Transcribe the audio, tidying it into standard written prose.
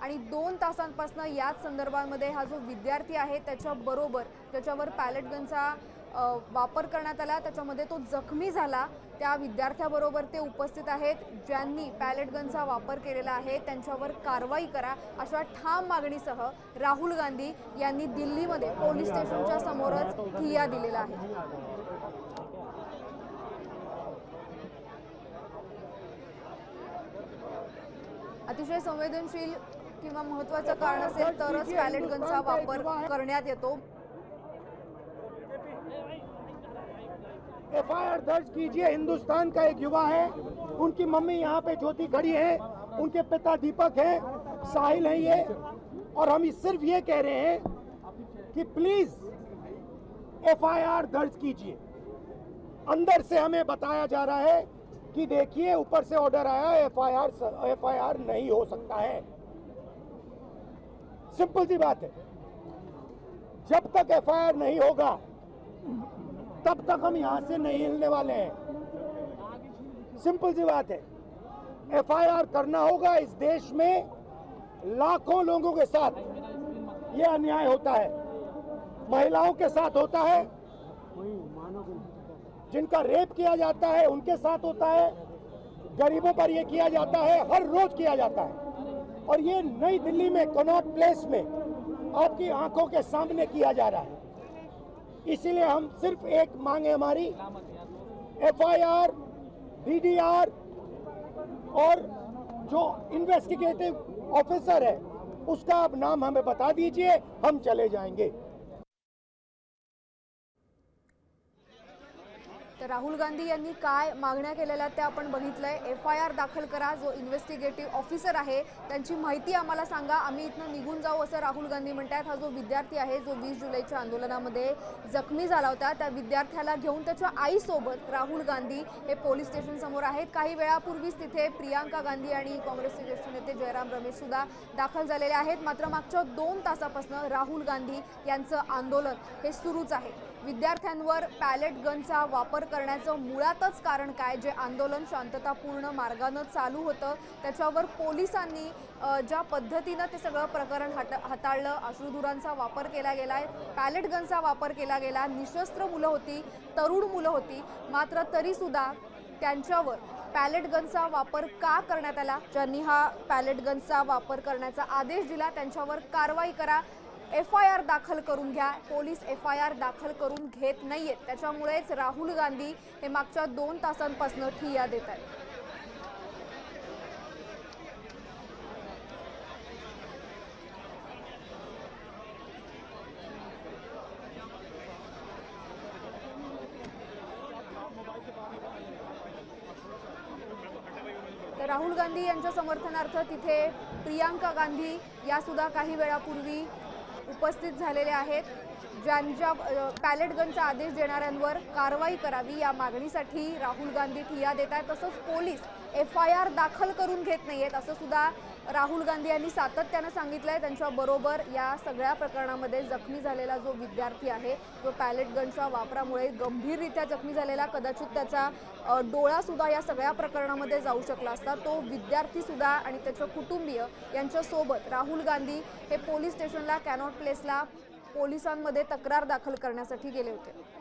आणि 2 तासांपासून याच संदर्भामध्ये हा जो विद्यार्थी आहे त्याच्याबरोबर त्याच्यावर पॅलेट गनचा वापर करण्यात आला, त्याच्यामध्ये तो जखमी झाला, त्या विद्यार्थ्याबरोबर ते उपस्थित आहेत ज्यांनी पॅलेट गनचा वापर केलेला आहे त्यांच्यावर कारवाई करा अशा ठाम मागणीसह राहुल गांधी यांनी दिल्लीमध्ये पोलीस स्टेशनच्या समोरच ठिय्या दिलेला आहे। अतिशय संवेदनशील किंवा महत्त्वाचं कारण असेल तरच पॅलेट गनचा वापर करण्यात येतो। एफआईआर दर्ज कीजिए। हिंदुस्तान का एक युवा है, उनकी मम्मी यहाँ पे ज्योति खड़ी है, उनके पिता दीपक है, साहिल है ये, और हम सिर्फ ये कह रहे हैं कि प्लीज एफआईआर दर्ज कीजिए। अंदर से हमें बताया जा रहा है कि देखिए ऊपर से ऑर्डर आया, एफआईआर नहीं हो सकता है। सिंपल सी बात है, जब तक एफआईआर नहीं होगा तब तक हम यहां से नहीं हिलने वाले हैं। सिंपल सी बात है, एफआईआर करना होगा। इस देश में लाखों लोगों के साथ ये अन्याय होता है, महिलाओं के साथ होता है, जिनका रेप किया जाता है उनके साथ होता है, गरीबों पर ये किया जाता है, हर रोज किया जाता है, और ये नई दिल्ली में कनॉट प्लेस में आपकी आंखों के सामने किया जा रहा है। इसीलिए हम सिर्फ एक मांग है हमारी, एफआईआर, डीडीआर और जो इन्वेस्टिगेटिव ऑफिसर है उसका अब नाम हमें बता दीजिए, हम चले जाएंगे। तर राहुल गांधी यांनी काय मागण्या केलेल्या त्या आपण बघितलंय। एफआईआर दाखल करा, जो इन्व्हेस्टिगेटिव्ह ऑफिसर आहे त्यांची माहिती आम्हाला सांगा, आम्ही इथनं निघून जाऊ असं राहुल गांधी म्हणतात। हा जो विद्यार्थी आहे जो 20 जुलैच्या आंदोलनामध्ये जखमी झाला होता, त्या विद्यार्थ्याला घेऊन त्याच्या आईसोबत राहुल गांधी हे पोलीस स्टेशन समोर आहेत। काही वेळापूर्वीच तिथे प्रियांका गांधी आणि काँग्रेसचे ज्येष्ठ नेते जयराम रमेश सुद्धा दाखल झालेले आहेत। मात्र मागच्या 2 तासापासून राहुल गांधी यांचं आंदोलन हे सुरूच आहे। विद्यार्थ्यांवर पॅलेट गनचा वापर करण्याचं मुळातच कारण काय, जे आंदोलन शांततापूर्ण मार्गाने चालू होतं त्याच्यावर पोलिसांनी ज्या पद्धतीने ते सगळं प्रकरण हाताळलं, अश्रुधुरांचा वापर केला गेलाय, पॅलेट गनचा वापर केला गेला, निशस्त्र मुलं होती, तरुण मुलं होती, मात्र तरी सुद्धा त्यांच्यावर पॅलेट गनचा वापर का करण्यात आला, ज्यांनी हा पॅलेट गनचा वापर करण्याचा आदेश दिला त्यांच्यावर कारवाई करा, एफआईआर दाखल करून घ्या। पोलीस एफआईआर दाखल करून घेत नाहीयेत, त्याच्यामुळेच राहुल गांधी हे मागच्या 2 तासांपासून ठिय्या देत आहेत। तर राहुल गांधी यांच्या समर्थनार्थ तिथे प्रियांका गांधी या सुद्धा काही वेळापूर्वी उपस्थित झालेले आहेत। ज्यांच्या पॅलेट गनचा आदेश देणाऱ्यांवर कारवाई करावी या मागणीसाठी राहुल गांधी ठिय्या देत आहेत। तसंच पोलीस एफआईआर दाखल करून घेत नाहीयेत असं सुद्धा राहुल गांधी यांनी सातत्याने सांगितलंय। त्यांच्याबरोबर या सगळ्या प्रकरणामध्ये जखमी झालेला जो विद्यार्थी आहे तो पॅलेट गनच्या वापरामुळे गंभीररित्या जखमी झालेला, कदाचित त्याचा डोळा सुद्धा या सगळ्या प्रकरणामध्ये जाऊ शकला असता। तो विद्यार्थी सुद्धा आणि त्याचे कुटुंबीय यांच्यासोबत राहुल गांधी हे पोलीस स्टेशनला कॅनॉट प्लेसला पोलिसांमध्ये तक्रार दाखल करण्यासाठी गेले होते।